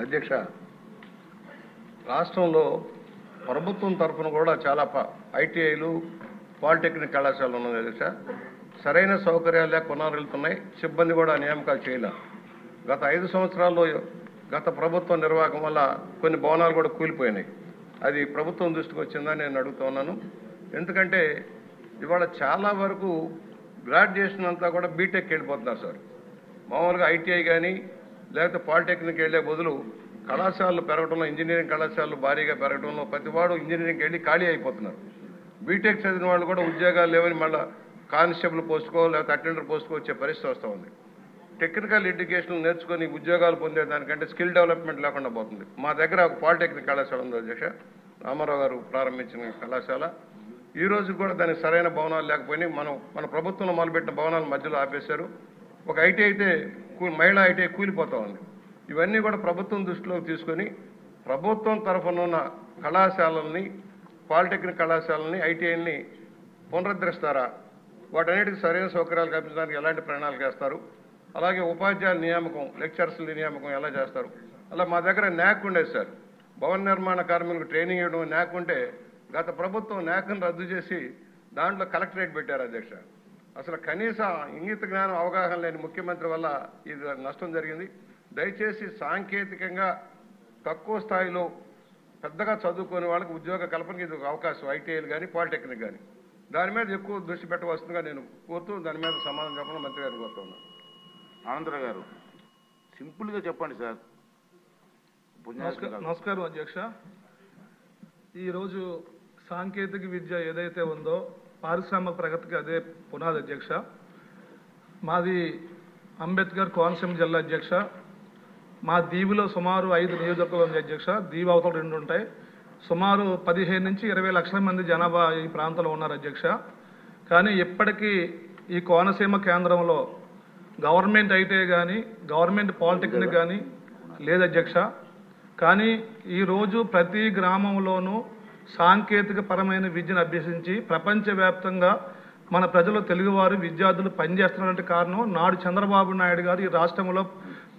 అధ్యక్ష, రాష్ట్రంలో ప్రభుత్వం తరఫున కూడా చాలా ఐటీఐలు పాలిటెక్నిక్ కళాశాలలు ఉన్నాయి అధ్యక్ష. సరైన సౌకర్యాలు లేక కొనారెళ్తున్నాయి. సిబ్బంది కూడా నియామకాలు చేయలే. గత 5 సంవత్సరాల్లో గత ప్రభుత్వం నిర్వాహకం వల్ల కొన్ని భవనాలు కూడా కూలిపోయినాయి. అది ప్రభుత్వం దృష్టికి వచ్చిందని నేను అడుగుతున్నాను. ఎందుకంటే ఇవాళ చాలా వరకు గ్రాడ్యుయేషన్ అంతా కూడా బీటెక్ వెళ్ళిపోతున్నారు సార్. మామూలుగా ఐటీఐ కానీ లేకపోతే పాలిటెక్నిక్ వెళ్ళే బదులు కళాశాలలు పెరగడంలో, ఇంజనీరింగ్ కళాశాలలు భారీగా పెరగడంలో ప్రతివాడు ఇంజనీరింగ్కి వెళ్ళి ఖాళీ అయిపోతున్నారు. బీటెక్ చదివిన వాళ్ళు కూడా ఉద్యోగాలు లేవని మళ్ళీ కానిస్టేబుల్ పోస్టుకో లేకపోతే అటెండర్ పోస్టుకో వచ్చే పరిస్థితి వస్తూ ఉంది. టెక్నికల్ ఎడ్యుకేషన్ నేర్చుకొని ఉద్యోగాలు పొందేదానికంటే స్కిల్ డెవలప్మెంట్ లేకుండా పోతుంది. మా దగ్గర ఒక పాలిటెక్నిక్ కళాశాల ఉంది అధ్యక్ష, రామారావు గారు ప్రారంభించిన కళాశాల. ఈ రోజు కూడా దానికి సరైన భవనాలు లేకపోయినాయి. మన ప్రభుత్వంలో మొదలుపెట్టిన భవనాల మధ్యలో ఆపేశారు. ఒక ఐటీ అయితే మహిళా ఐటీ కూలిపోతూ ఉంది. ఇవన్నీ కూడా ప్రభుత్వం దృష్టిలోకి తీసుకొని ప్రభుత్వం తరఫున ఉన్న కళాశాలల్ని, పాలిటెక్నిక్ కళాశాలని, ఐటీఐని పునరుద్ధరిస్తారా? వాటన్నిటికీ సరైన సౌకర్యాలు కల్పించడానికి ఎలాంటి ప్రణాళిక చేస్తారు? అలాగే ఉపాధ్యాయుల నియామకం, లెక్చరర్స్ల నియామకం ఎలా చేస్తారు? అలా మా దగ్గర న్యాక్ ఉండేది సార్. భవన నిర్మాణ కార్మికులకు ట్రైనింగ్ ఇవ్వడం న్యాక్ ఉంటే గత ప్రభుత్వం న్యాక్ను రద్దు చేసి దాంట్లో కలెక్టరేట్ పెట్టారు అధ్యక్ష. అసలు కనీస ఇంగిత జ్ఞానం, అవగాహన లేని ముఖ్యమంత్రి వల్ల ఇది నష్టం జరిగింది. దయచేసి సాంకేతికంగా తక్కువ స్థాయిలో పెద్దగా చదువుకునే వాళ్ళకి ఉద్యోగ కల్పనకి ఇది ఒక అవకాశం. ఐటీఐలు కానీ పాలిటెక్నిక్ కానీ దాని మీద ఎక్కువ దృష్టి పెట్టవలసిందిగా నేను కోరుతూ దాని మీద సమాధానం చెప్పడం మంత్రి గారిని కోరుతున్నాను. ఆనందరావు గారు, సింపుల్గా చెప్పండి సార్. నమస్కారం అధ్యక్ష. ఈరోజు సాంకేతిక విద్య ఏదైతే ఉందో పారిశ్రామిక ప్రగతికి అదే పునాది అధ్యక్ష. మాది అంబేద్కర్ కోనసీమ జిల్లా అధ్యక్ష. మా దీవిలో సుమారు 5 నియోజకవర్గాలు ఉంది అధ్యక్ష. దీవి అవతల 2 ఉంటాయి. సుమారు 15 నుంచి 20 లక్షల మంది జనాభా ఈ ప్రాంతంలో ఉన్నారు అధ్యక్ష. కానీ ఇప్పటికీ ఈ కోనసీమ కేంద్రంలో గవర్నమెంట్ ఐటీఐ కానీ గవర్నమెంట్ పాలిటెక్నిక్ కానీ లేదు అధ్యక్ష. కానీ ఈరోజు ప్రతి గ్రామంలోనూ సాంకేతిక పరమైన విద్యను అభ్యసించి ప్రపంచవ్యాప్తంగా మన ప్రజలు, తెలుగువారు, విద్యార్థులు పనిచేస్తున్నటువంటి కారణం నాడు చంద్రబాబు నాయుడు గారు ఈ రాష్ట్రంలో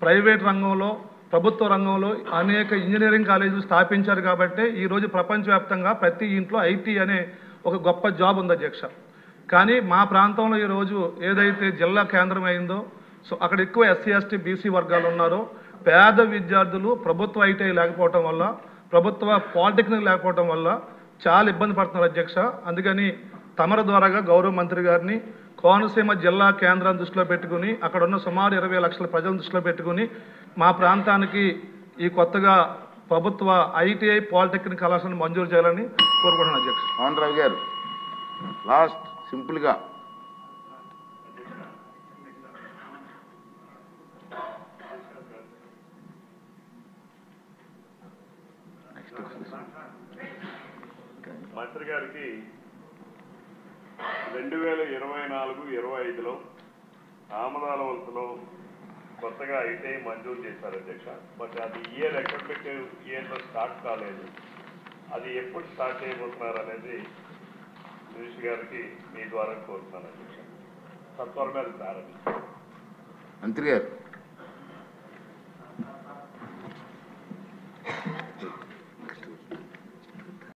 ప్రైవేట్ రంగంలో, ప్రభుత్వ రంగంలో అనేక ఇంజనీరింగ్ కాలేజీలు స్థాపించారు. కాబట్టి ఈరోజు ప్రపంచవ్యాప్తంగా ప్రతి ఇంట్లో ఐటీ అనే ఒక గొప్ప జాబ్ ఉంది అధ్యక్ష. కానీ మా ప్రాంతంలో ఈరోజు ఏదైతే జిల్లా కేంద్రం అయిందో అక్కడ ఎక్కువ ఎస్సీ, ఎస్టీ, బీసీ వర్గాలు ఉన్నారో పేద విద్యార్థులు ప్రభుత్వ ఐటీఐ లేకపోవటం వల్ల, ప్రభుత్వ పాలిటెక్నిక్ లేకపోవటం వల్ల చాలా ఇబ్బంది పడుతున్నారు అధ్యక్ష. అందుకని తమర ద్వారాగా గౌరవ మంత్రి గారిని కోనసీమ జిల్లా కేంద్రాన్ని దృష్టిలో పెట్టుకుని అక్కడ ఉన్న సుమారు 20 లక్షల ప్రజలను దృష్టిలో పెట్టుకుని మా ప్రాంతానికి ఈ కొత్తగా ప్రభుత్వ ఐటీఐ పాలిటెక్నిక్ కళాశాలను మంజూరు చేయాలని కోరుకుంటున్నాను అధ్యక్ష. ఆనందరావు గారు, లాస్ట్ సింపుల్గా. మంత్రి గారికి 2024-25లో ఆమదాల వలసలో కొత్తగా ఐటీఐ మంజూరు చేశారు అధ్యక్ష. బట్ అది అకాడమిక్ ఇయర్లో స్టార్ట్ కాలేదు. అది ఎప్పుడు స్టార్ట్ చేయబోతున్నారు అనేది మినిస్టర్ గారికి మీ ద్వారా కోరుతున్నాను అధ్యక్ష. సత్వరమే అది ప్రారంభించారు. మంత్రి గారు.